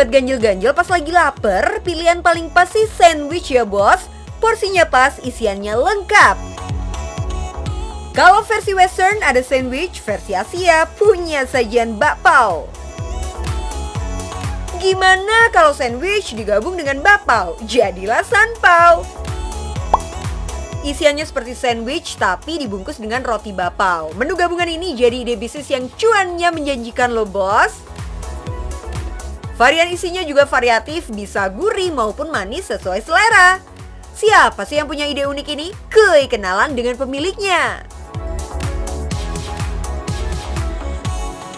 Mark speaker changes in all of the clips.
Speaker 1: buat ganjel-ganjel pas lagi lapar, pilihan paling pas sih sandwich ya bos. Porsinya pas, isiannya lengkap. Kalau versi western ada sandwich, versi Asia punya sajian bakpao. Gimana kalau sandwich digabung dengan bakpao? Jadilah sanpao. Isiannya seperti sandwich tapi dibungkus dengan roti bakpao. Menu gabungan ini jadi ide bisnis yang cuannya menjanjikan loh bos. Varian isinya juga variatif, bisa gurih maupun manis sesuai selera. Siapa sih yang punya ide unik ini? Kuy kenalan dengan pemiliknya.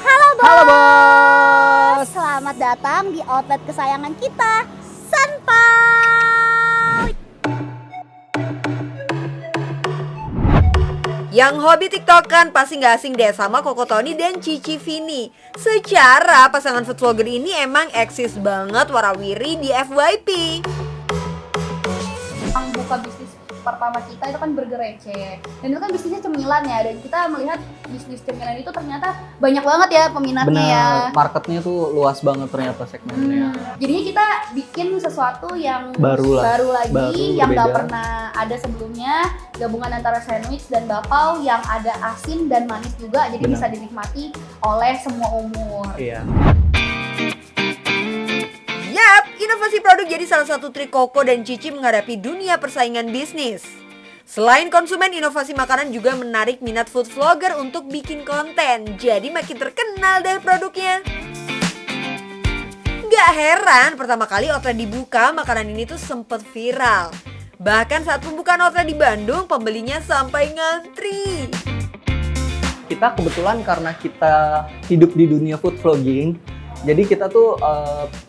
Speaker 2: Halo bos.
Speaker 3: Halo bos.
Speaker 2: Selamat datang di outlet kesayangan kita, Sanpao.
Speaker 1: Yang hobi tiktokan pasti nggak asing deh sama Koko Tony dan Cici Vini. Secara pasangan food vlogger ini emang eksis banget warawiri di FYP.
Speaker 4: Yang buka bisnis pertama kita itu kan burger receh, dan itu kan bisnisnya cemilan ya, dan kita melihat bisnis cemilan itu ternyata banyak banget ya peminatnya ya.
Speaker 3: Benar, marketnya tuh luas banget ternyata segmennya.
Speaker 4: Jadinya kita bikin sesuatu yang
Speaker 3: Baru
Speaker 4: lagi, yang
Speaker 3: berbeda.
Speaker 4: gak pernah ada sebelumnya, gabungan antara sandwich dan bakpao yang ada asin dan manis juga, jadi
Speaker 3: Benar.
Speaker 4: bisa dinikmati oleh semua umur.
Speaker 3: Iya.
Speaker 1: Yap, inovasi produk jadi salah satu trik Koko dan Cici menghadapi dunia persaingan bisnis. Selain konsumen, inovasi makanan juga menarik minat food vlogger untuk bikin konten. Jadi makin terkenal deh produknya. Gak heran pertama kali outlet dibuka, makanan ini tuh sempet viral. Bahkan saat pembukaan outlet di Bandung, pembelinya sampai ngantri.
Speaker 3: Kita kebetulan karena kita hidup di dunia food vlogging, jadi kita tuh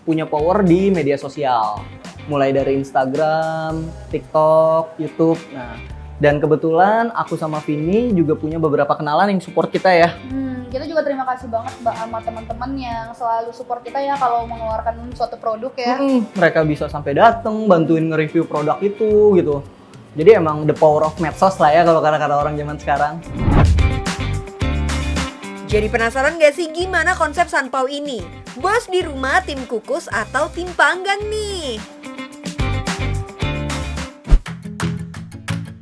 Speaker 3: punya power di media sosial. Mulai dari Instagram, TikTok, YouTube. Nah, dan kebetulan aku sama Vini juga punya beberapa kenalan yang support kita ya.
Speaker 4: Kita juga terima kasih banget sama teman-teman yang selalu support kita ya kalau mengeluarkan suatu produk ya.
Speaker 3: Mereka bisa sampai dateng, bantuin nge-review produk itu gitu. Jadi emang the power of medsos lah ya kalau kata-kata orang zaman sekarang.
Speaker 1: Jadi penasaran gak sih gimana konsep Sanpao ini? Bos di rumah tim kukus atau tim panggang nih?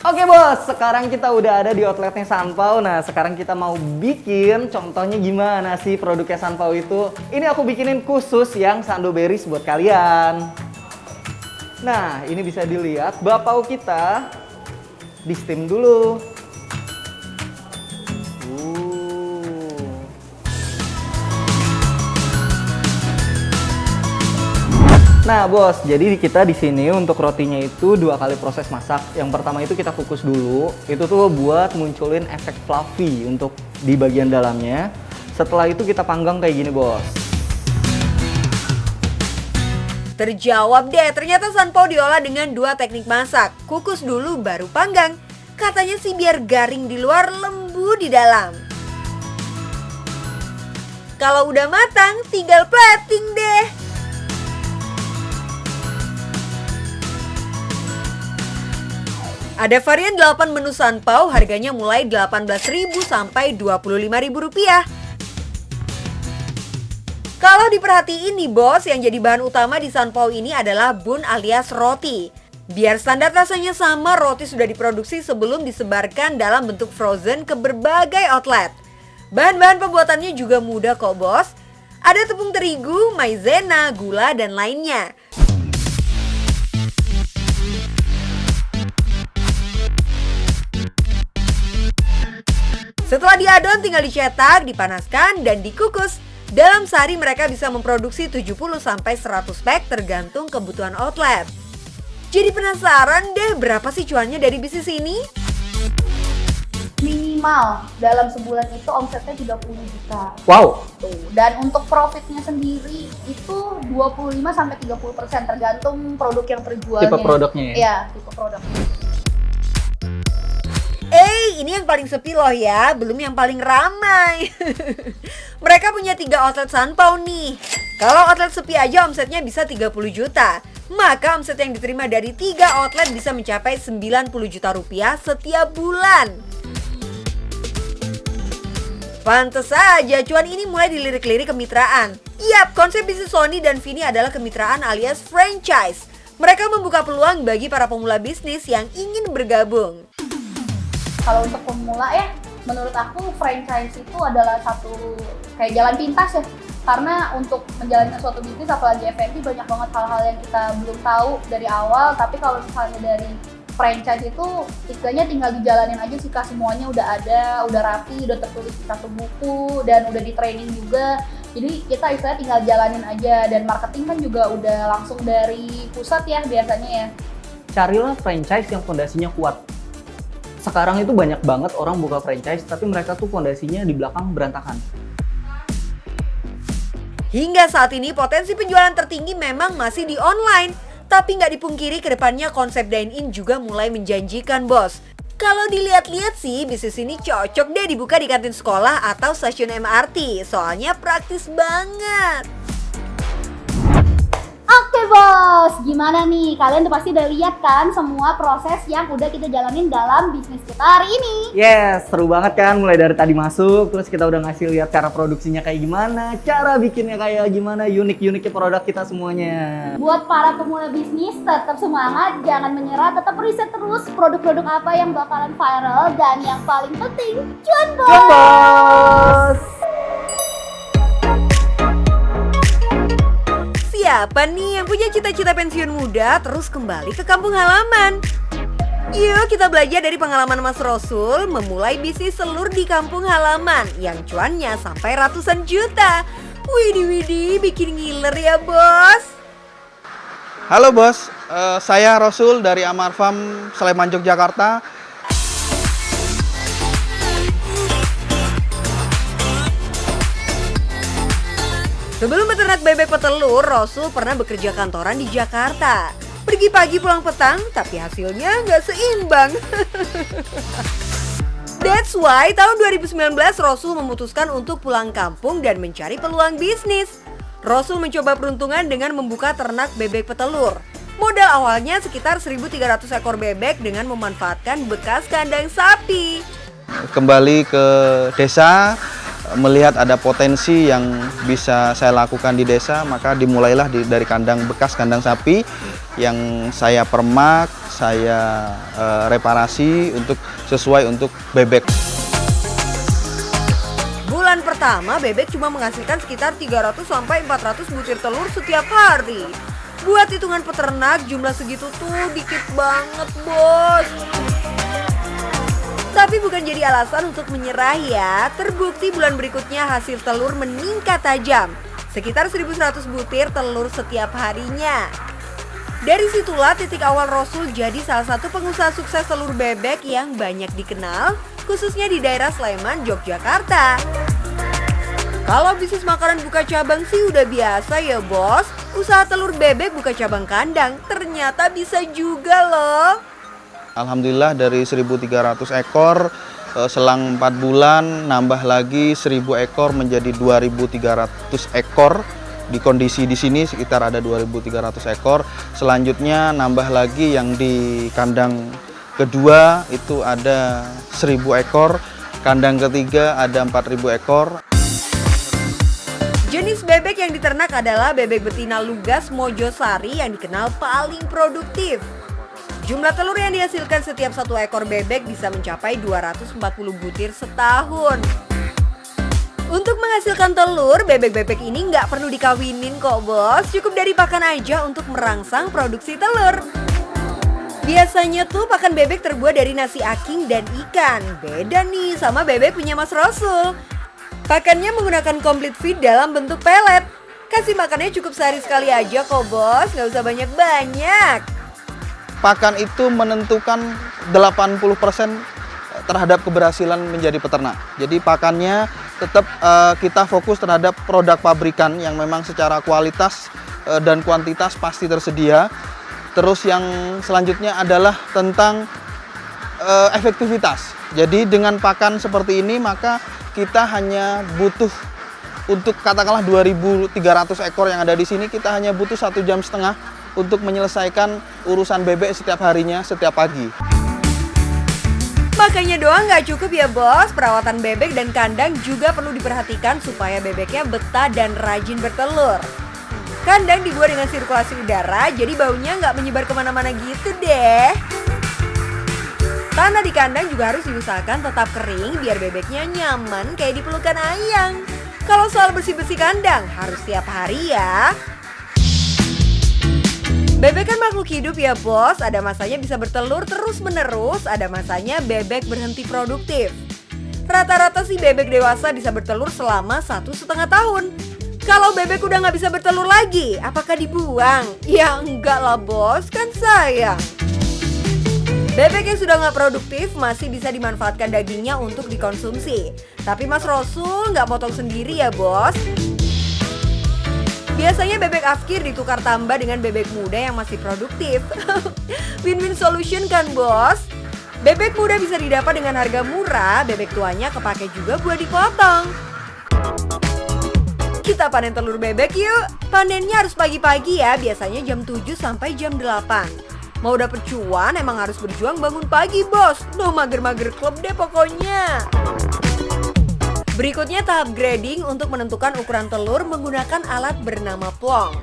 Speaker 3: Oke bos, sekarang kita udah ada di outletnya Sanpao. Nah sekarang kita mau bikin contohnya gimana sih produknya Sanpao itu. Ini aku bikinin khusus yang sando berries buat kalian. Nah ini bisa dilihat bakpao kita di steam dulu. Nah bos, jadi kita di sini untuk rotinya itu 2 kali proses masak. Yang pertama itu kita kukus dulu, itu tuh buat munculin efek fluffy untuk di bagian dalamnya. Setelah itu kita panggang kayak gini bos.
Speaker 1: Terjawab deh, ternyata Sanpao diolah dengan 2 teknik masak. Kukus dulu baru panggang. Katanya sih biar garing di luar, lembut di dalam. Kalau udah matang, tinggal plating deh. Ada varian 8 menu Sanpao, harganya mulai 18.000 sampai 25.000 rupiah. Kalau diperhatiin nih bos, yang jadi bahan utama di Sanpao ini adalah bun alias roti. Biar standar rasanya sama, roti sudah diproduksi sebelum disebarkan dalam bentuk frozen ke berbagai outlet. Bahan-bahan pembuatannya juga mudah kok bos. Ada tepung terigu, maizena, gula, dan lainnya. Setelah diadon tinggal dicetak, dipanaskan, dan dikukus. Dalam sehari mereka bisa memproduksi 70-100 pack tergantung kebutuhan outlet. Jadi penasaran deh berapa sih cuannya dari bisnis ini?
Speaker 4: Minimal dalam sebulan itu omsetnya 30 juta.
Speaker 3: Wow.
Speaker 4: Tuh. Dan untuk profitnya sendiri itu 25-30% tergantung produk yang terjualnya.
Speaker 3: Tipe produknya ya?
Speaker 4: Iya, tipe produknya.
Speaker 1: Ini yang paling sepi loh ya, belum yang paling ramai. Mereka punya 3 outlet Sanpao nih. Kalau outlet sepi aja omsetnya bisa 30 juta. Maka omset yang diterima dari 3 outlet bisa mencapai 90 juta rupiah setiap bulan. Pantes saja cuan ini mulai dilirik-lirik kemitraan. Yap, konsep bisnis Sony dan Vini adalah kemitraan alias franchise. Mereka membuka peluang bagi para pemula bisnis yang ingin bergabung.
Speaker 4: Kalau untuk pemula ya, menurut aku franchise itu adalah satu kayak jalan pintas ya. Karena untuk menjalankan suatu bisnis, apalagi F&B, banyak banget hal-hal yang kita belum tahu dari awal. Tapi kalau misalnya dari franchise itu istilahnya tinggal dijalanin aja sih Kak, semuanya udah ada, udah rapi, udah tertulis di satu buku, dan udah di training juga. Jadi kita istilahnya tinggal jalanin aja, dan marketing kan juga udah langsung dari pusat ya biasanya ya.
Speaker 3: Carilah franchise yang fondasinya kuat. Sekarang itu banyak banget orang buka franchise, tapi mereka tuh fondasinya di belakang berantakan.
Speaker 1: Hingga saat ini potensi penjualan tertinggi memang masih di online. Tapi nggak dipungkiri kedepannya konsep dine-in juga mulai menjanjikan bos. Kalau dilihat-lihat sih bisnis ini cocok deh dibuka di kantin sekolah atau stasiun MRT. Soalnya praktis banget.
Speaker 2: Oke bos, gimana nih? Kalian tuh pasti udah lihat kan semua proses yang udah kita jalanin dalam bisnis kita hari ini.
Speaker 3: Yes, seru banget kan, mulai dari tadi masuk, terus kita udah ngasih lihat cara produksinya kayak gimana, cara bikinnya kayak gimana, unik-uniknya produk kita semuanya.
Speaker 2: Buat para pemula bisnis, tetap semangat, jangan menyerah, tetap riset terus produk-produk apa yang bakalan viral, dan yang paling penting, cuan bos!
Speaker 3: Cuan bos!
Speaker 1: Siapa nih yang punya cita-cita pensiun muda terus kembali ke kampung halaman? Yuk kita belajar dari pengalaman Mas Rosul memulai bisnis telur di kampung halaman yang cuannya sampai ratusan juta. Widih, bikin ngiler ya bos.
Speaker 5: Halo bos, saya Rosul dari Amar Farm Sleman, Yogyakarta.
Speaker 1: Sebelum beternak bebek petelur, Rosul pernah bekerja kantoran di Jakarta. Pergi pagi pulang petang, tapi hasilnya nggak seimbang. That's why tahun 2019 Rosul memutuskan untuk pulang kampung dan mencari peluang bisnis. Rosul mencoba peruntungan dengan membuka ternak bebek petelur. Modal awalnya sekitar 1.300 ekor bebek dengan memanfaatkan bekas kandang sapi.
Speaker 5: Kembali ke desa, melihat ada potensi yang bisa saya lakukan di desa, maka dimulailah dari bekas kandang sapi yang saya permak, saya reparasi sesuai untuk bebek.
Speaker 1: Bulan pertama bebek cuma menghasilkan sekitar 300 sampai 400 butir telur setiap hari. Buat hitungan peternak jumlah segitu tuh dikit banget bos. Tapi bukan jadi alasan untuk menyerah ya. Terbukti bulan berikutnya hasil telur meningkat tajam. Sekitar 1.100 butir telur setiap harinya. Dari situlah titik awal Rosul jadi salah satu pengusaha sukses telur bebek yang banyak dikenal, khususnya di daerah Sleman, Yogyakarta. Kalau bisnis makanan buka cabang sih udah biasa ya bos. Usaha telur bebek buka cabang kandang ternyata bisa juga loh.
Speaker 5: Alhamdulillah dari 1.300 ekor, selang 4 bulan nambah lagi 1.000 ekor menjadi 2.300 ekor. Di kondisi di sini sekitar ada 2.300 ekor. Selanjutnya nambah lagi yang di kandang kedua itu ada 1.000 ekor. Kandang ketiga ada 4.000 ekor.
Speaker 1: Jenis bebek yang diternak adalah bebek betina Lugas Mojosari yang dikenal paling produktif. Jumlah telur yang dihasilkan setiap satu ekor bebek bisa mencapai 240 butir setahun. Untuk menghasilkan telur, bebek-bebek ini nggak perlu dikawinin kok bos. Cukup dari pakan aja untuk merangsang produksi telur. Biasanya tuh pakan bebek terbuat dari nasi aking dan ikan. Beda nih sama bebek punya Mas Rosul. Pakannya menggunakan complete feed dalam bentuk pelet. Kasih makannya cukup sehari sekali aja kok bos, nggak usah banyak-banyak.
Speaker 5: Pakan itu menentukan 80% terhadap keberhasilan menjadi peternak. Jadi pakannya tetap kita fokus terhadap produk pabrikan yang memang secara kualitas dan kuantitas pasti tersedia. Terus yang selanjutnya adalah tentang efektivitas. Jadi dengan pakan seperti ini maka kita hanya butuh untuk katakanlah 2.300 ekor yang ada di sini, kita hanya butuh 1,5 jam untuk menyelesaikan urusan bebek setiap harinya, setiap pagi.
Speaker 1: Maka Makannya doang nggak cukup ya bos, perawatan bebek dan kandang juga perlu diperhatikan supaya bebeknya betah dan rajin bertelur. Kandang dibuat dengan sirkulasi udara, jadi baunya nggak menyebar kemana-mana gitu deh. Tanah di kandang juga harus diusahakan tetap kering biar bebeknya nyaman kayak di pelukan ayang. Kalau soal bersih-bersih kandang, harus tiap hari ya. Bebek kan makhluk hidup ya bos, ada masanya bisa bertelur terus-menerus, ada masanya bebek berhenti produktif. Rata-rata sih bebek dewasa bisa bertelur selama 1,5 tahun. Kalau bebek udah nggak bisa bertelur lagi, apakah dibuang? Ya enggak lah bos, kan sayang. Bebek yang sudah nggak produktif masih bisa dimanfaatkan dagingnya untuk dikonsumsi. Tapi Mas Rosul nggak potong sendiri ya bos. Biasanya bebek afkir ditukar tambah dengan bebek muda yang masih produktif. Win-win solution kan bos? Bebek muda bisa didapat dengan harga murah, bebek tuanya kepake juga buat dipotong. Kita panen telur bebek yuk. Panennya harus pagi-pagi ya, biasanya jam 7 sampai jam 8. Mau dapet cuan emang harus berjuang bangun pagi bos. No mager-mager klub deh pokoknya. Berikutnya tahap grading untuk menentukan ukuran telur menggunakan alat bernama plong.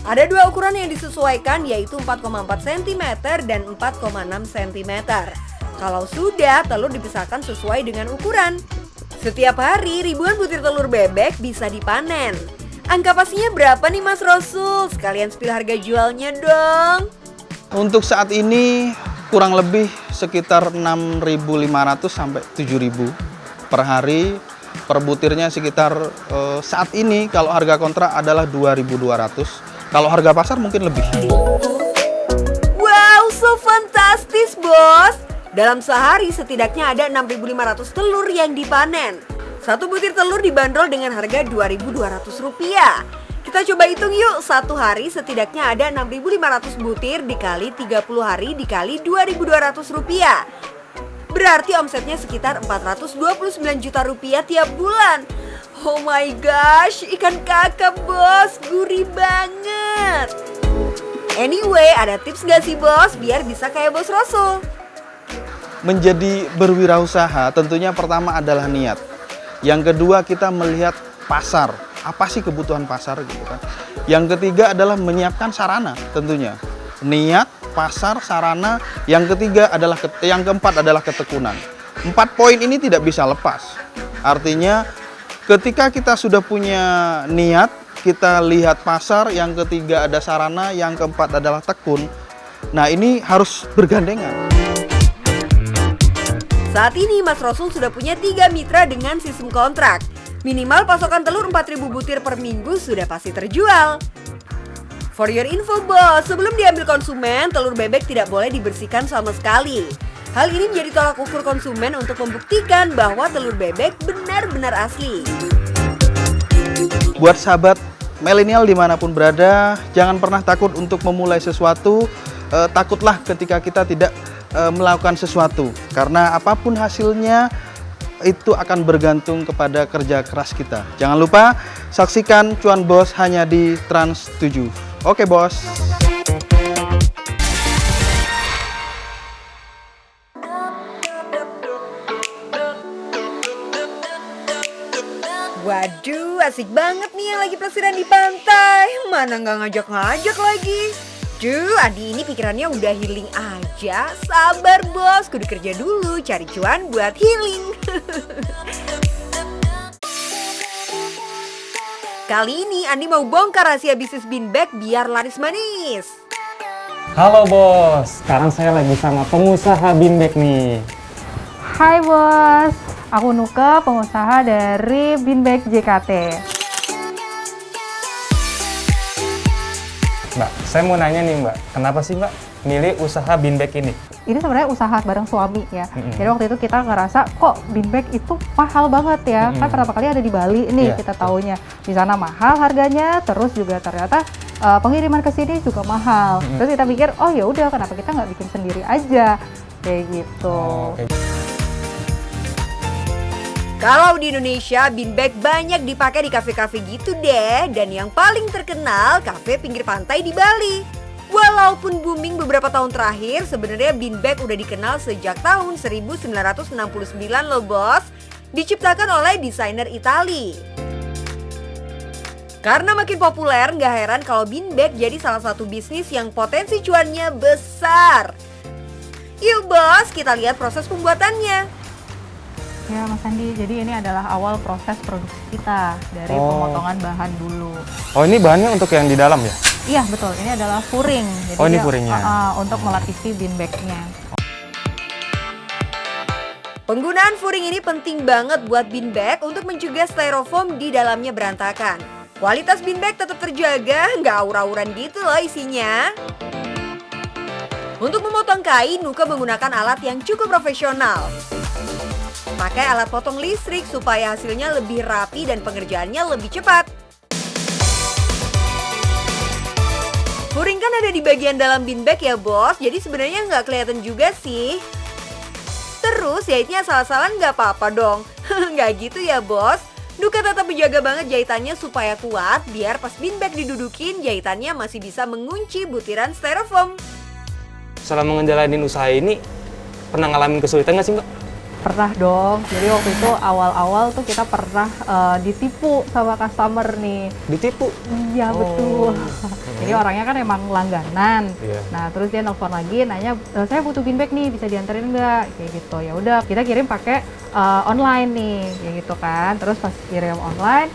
Speaker 1: Ada 2 ukuran yang disesuaikan yaitu 4,4 cm dan 4,6 cm. Kalau sudah, telur dipisahkan sesuai dengan ukuran. Setiap hari ribuan butir telur bebek bisa dipanen. Angka pastinya berapa nih Mas Rosul? Sekalian spill harga jualnya dong.
Speaker 5: Untuk saat ini kurang lebih sekitar 6.500 sampai 7.000 per hari. Per butirnya sekitar saat ini kalau harga kontrak adalah 2.200. Kalau harga pasar mungkin lebih.
Speaker 1: Wow, so fantastis bos. Dalam sehari setidaknya ada 6.500 telur yang dipanen. Satu butir telur dibanderol dengan harga Rp2.200. Kita coba hitung yuk, satu hari setidaknya ada 6.500 butir dikali 30 hari dikali Rp2.200. Berarti omsetnya sekitar 429 juta rupiah tiap bulan. Oh my gosh, ikan kakap bos, gurih banget. Anyway, ada tips gak sih bos biar bisa kayak bos Rosul?
Speaker 5: Menjadi berwirausaha tentunya pertama adalah niat. Yang kedua kita melihat pasar. Apa sih kebutuhan pasar gitu kan. Yang ketiga adalah menyiapkan sarana tentunya. Niat, pasar, sarana. Yang keempat adalah ketekunan. 4 poin ini tidak bisa lepas. Artinya ketika kita sudah punya niat, kita lihat pasar, yang ketiga ada sarana, yang keempat adalah tekun. Nah, ini harus bergandengan.
Speaker 1: Saat ini Mas Rosul sudah punya 3 mitra dengan sistem kontrak. Minimal pasokan telur 4.000 butir per minggu sudah pasti terjual. For your info bos, sebelum diambil konsumen, telur bebek tidak boleh dibersihkan sama sekali. Hal ini menjadi tolak ukur konsumen untuk membuktikan bahwa telur bebek benar-benar asli.
Speaker 5: Buat sahabat milenial dimanapun berada, jangan pernah takut untuk memulai sesuatu. Takutlah ketika kita tidak melakukan sesuatu. Karena apapun hasilnya, itu akan bergantung kepada kerja keras kita. Jangan lupa saksikan Cuan Bos hanya di Trans 7. Oke bos.
Speaker 1: Waduh, asik banget nih yang lagi plesiran di pantai. Mana nggak ngajak-ngajak lagi. Duh, Adi ini pikirannya udah healing aja. Sabar bos, kudu kerja dulu, cari cuan buat healing. Kali ini Andi mau bongkar rahasia bisnis beanbag biar laris manis.
Speaker 6: Halo bos, sekarang saya lagi sama pengusaha beanbag nih.
Speaker 7: Hai bos, aku Nuka, pengusaha dari Beanbag JKT.
Speaker 6: Mbak, saya mau nanya nih mbak, kenapa sih mbak milih usaha beanbag ini?
Speaker 7: Ini sebenarnya usaha bareng suami ya. Jadi waktu itu kita ngerasa kok beanbag itu mahal banget ya. Kan pertama kali ada di Bali nih kita taunya. Di sana mahal harganya, terus juga ternyata pengiriman ke sini juga mahal. Terus kita pikir, oh ya udah kenapa kita nggak bikin sendiri aja kayak gitu.
Speaker 1: Kalau di Indonesia, beanbag banyak dipakai di kafe-kafe gitu deh. Dan yang paling terkenal, kafe pinggir pantai di Bali. Walaupun booming beberapa tahun terakhir, sebenarnya bean bag udah dikenal sejak tahun 1969 loh bos. Diciptakan oleh desainer Itali. Karena makin populer, nggak heran kalau bean bag jadi salah satu bisnis yang potensi cuannya besar. Yuk bos, kita lihat proses pembuatannya.
Speaker 7: Ya Mas Andi, jadi ini adalah awal proses produksi kita dari pemotongan bahan dulu.
Speaker 6: Oh, ini bahannya untuk yang di dalam ya?
Speaker 7: Iya betul, ini adalah furing. Jadi
Speaker 6: Oh, ini
Speaker 7: dia,
Speaker 6: furingnya.
Speaker 7: untuk melapisi bean bag-nya.
Speaker 1: Penggunaan furing ini penting banget buat bean bag untuk mencegah styrofoam di dalamnya berantakan. Kualitas bean bag tetap terjaga, nggak aur-auran gitu loh isinya. Untuk memotong kain, Nuke menggunakan alat yang cukup profesional. Pakai alat potong listrik supaya hasilnya lebih rapi dan pengerjaannya lebih cepat. Furing kan ada di bagian dalam bean bag ya bos, jadi sebenarnya nggak kelihatan juga sih. Terus jahitnya salah-salah nggak apa-apa dong. Nggak gitu ya bos. Nuke tetap menjaga banget jahitannya supaya kuat, biar pas bean bag didudukin jahitannya masih bisa mengunci butiran styrofoam.
Speaker 6: Selama ngejalanin usaha ini, pernah ngalamin kesulitan nggak sih Mbak?
Speaker 7: Pernah dong, jadi waktu itu awal-awal tuh kita pernah ditipu sama customer nih.
Speaker 6: Ditipu?
Speaker 7: Iya betul. Jadi orangnya kan emang langganan.
Speaker 6: Iya.
Speaker 7: Nah terus dia nelfon lagi, nanya saya butuh bean bag nih, bisa dianterin nggak? Kayak gitu. Ya udah, kita kirim pakai online nih, kayak gitu kan. Terus pas kirim online,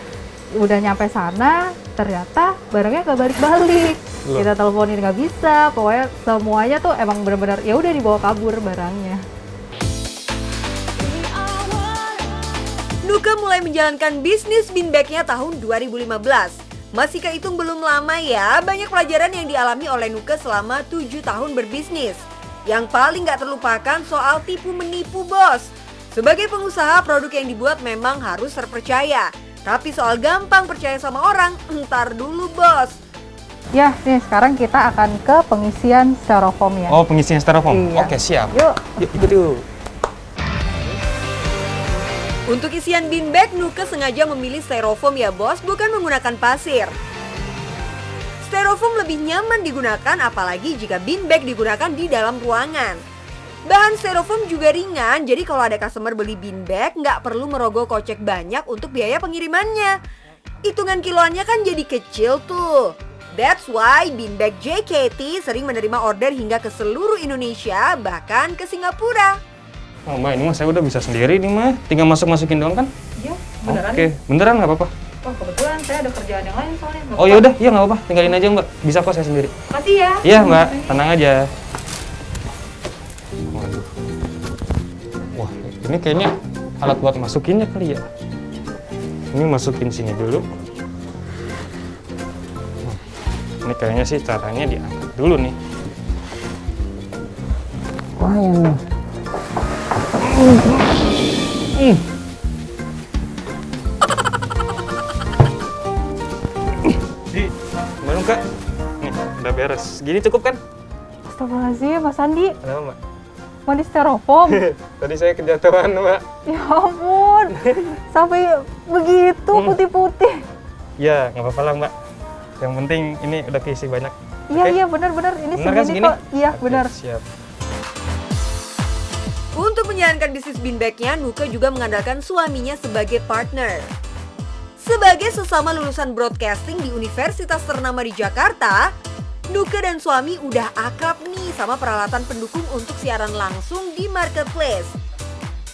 Speaker 7: udah nyampe sana, ternyata barangnya nggak balik-balik.
Speaker 6: Loh.
Speaker 7: Kita teleponin nggak bisa, pokoknya semuanya tuh emang benar-benar ya udah dibawa kabur barangnya.
Speaker 1: Nuke mulai menjalankan bisnis bean bag-nya tahun 2015. Masih kehitung belum lama ya, banyak pelajaran yang dialami oleh Nuke selama 7 tahun berbisnis. Yang paling gak terlupakan soal tipu menipu bos. Sebagai pengusaha, produk yang dibuat memang harus terpercaya. Tapi soal gampang percaya sama orang, entar dulu bos.
Speaker 7: Ya, nih sekarang kita akan ke pengisian styrofoam ya.
Speaker 6: Oh, pengisian styrofoam?
Speaker 7: Iya.
Speaker 6: Oke, siap.
Speaker 7: Yuk.
Speaker 6: Yuk, ikut yuk.
Speaker 1: Untuk isian bean bag, Nuke sengaja memilih styrofoam ya bos, bukan menggunakan pasir. Styrofoam lebih nyaman digunakan apalagi jika bean bag digunakan di dalam ruangan. Bahan styrofoam juga ringan, jadi kalau ada customer beli bean bag nggak perlu merogoh kocek banyak untuk biaya pengirimannya. Hitungan kiloannya kan jadi kecil tuh. That's why bean bag JKT sering menerima order hingga ke seluruh Indonesia, bahkan ke Singapura.
Speaker 6: Oh Mbak, ini mah saya udah bisa sendiri nih mah. Tinggal masukin doang kan?
Speaker 7: Iya, beneran.
Speaker 6: Oke, beneran nggak apa-apa.
Speaker 7: Wah, kebetulan saya ada kerjaan yang lain soalnya.
Speaker 6: Oh ya udah, iya nggak apa-apa. Tinggalin aja Mbak. Bisa kok saya sendiri.
Speaker 7: Makasih ya.
Speaker 6: Iya Mbak, tenang aja. Waduh. Wah, ini kayaknya alat buat masukinnya kali ya. Ini masukin sini dulu. Ini kayaknya sih caranya diangkat dulu nih. Wah, ini. Baru Kak, nih udah beres. Gini cukup kan?
Speaker 7: Astagfirullahaladzim, Mas Andi.
Speaker 6: Kenapa Mbak?
Speaker 7: Mandi styrofoam.
Speaker 6: Tadi saya kejatuhan Mbak.
Speaker 7: Ya ampun, sampai begitu putih-putih.
Speaker 6: Ya nggak apa-apa lah Mbak. Yang penting ini udah keisi banyak.
Speaker 7: Iya,
Speaker 6: Oke?
Speaker 7: iya benar-benar. Ini
Speaker 6: Bener kan
Speaker 7: segini
Speaker 6: segini?
Speaker 7: kok. Iya,
Speaker 6: Oke,
Speaker 7: benar.
Speaker 6: Siap.
Speaker 1: Untuk menjalankan bisnis bean bag-nya, Nuke juga mengandalkan suaminya sebagai partner. Sebagai sesama lulusan broadcasting di universitas ternama di Jakarta, Nuke dan suami udah akrab nih sama peralatan pendukung untuk siaran langsung di marketplace.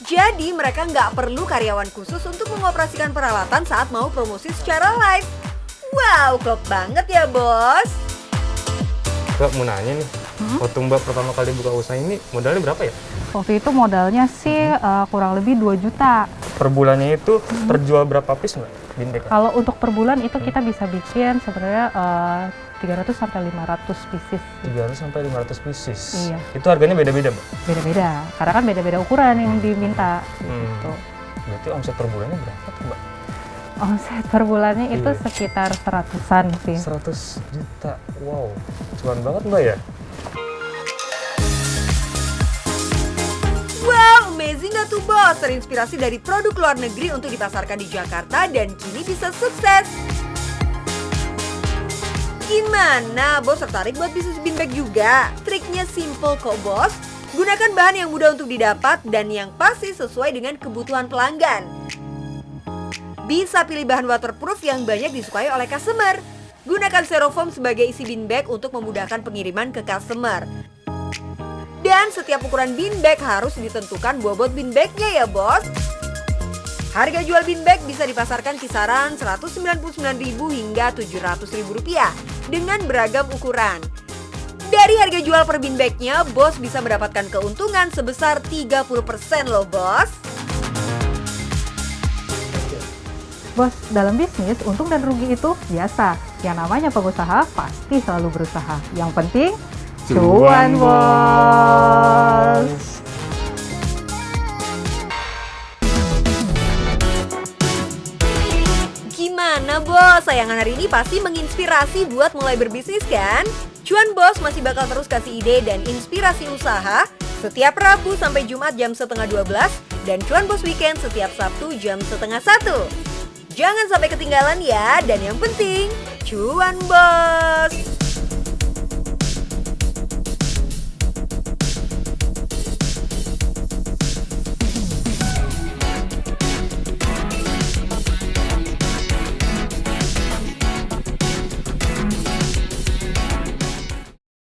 Speaker 1: Jadi mereka nggak perlu karyawan khusus untuk mengoperasikan peralatan saat mau promosi secara live. Wow, klop banget ya bos.
Speaker 6: Kak mau nanya nih, waktu Mbak pertama kali buka usaha ini modalnya berapa ya?
Speaker 7: Waktu itu modalnya sih kurang lebih 2 juta.
Speaker 6: Per bulannya itu terjual berapa piece Mbak? Bean bag?
Speaker 7: Kalau untuk per bulan itu kita bisa bikin sebenarnya 300 sampai 500 pieces.
Speaker 6: 300 sampai 500 pieces.
Speaker 7: Iya.
Speaker 6: Itu harganya beda-beda Mbak?
Speaker 7: Beda-beda, karena kan beda-beda ukuran yang diminta. Gitu.
Speaker 6: Berarti omset per bulannya berapa tuh Mbak?
Speaker 7: Omset per bulannya itu
Speaker 6: Iya.
Speaker 7: sekitar 100-an sih.
Speaker 6: 100 juta. Wow, cuan banget Mbak ya?
Speaker 1: Wow, amazing gak tuh bos? Terinspirasi dari produk luar negeri untuk dipasarkan di Jakarta dan kini bisa sukses. Gimana, bos tertarik buat bisnis bean bag juga? Triknya simple kok, bos. Gunakan bahan yang mudah untuk didapat dan yang pasti sesuai dengan kebutuhan pelanggan. Bisa pilih bahan waterproof yang banyak disukai oleh customer. Gunakan styrofoam sebagai isi bean bag untuk memudahkan pengiriman ke customer. Dan setiap ukuran bean bag harus ditentukan bobot bean bagnya ya, bos. Harga jual bean bag bisa dipasarkan kisaran Rp199.000 hingga Rp700.000 dengan beragam ukuran. Dari harga jual per bean bagnya, bos bisa mendapatkan keuntungan sebesar 30% loh, bos.
Speaker 7: Bos, dalam bisnis untung dan rugi itu biasa. Yang namanya pengusaha pasti selalu berusaha. Yang penting cuan, bos.
Speaker 1: Gimana bos, tayangan hari ini pasti menginspirasi buat mulai berbisnis kan? Cuan Bos masih bakal terus kasih ide dan inspirasi usaha setiap Rabu sampai Jumat jam 11:30 dan Cuan Bos Weekend setiap Sabtu jam 12:30. Jangan sampai ketinggalan ya, dan yang penting, cuan bos!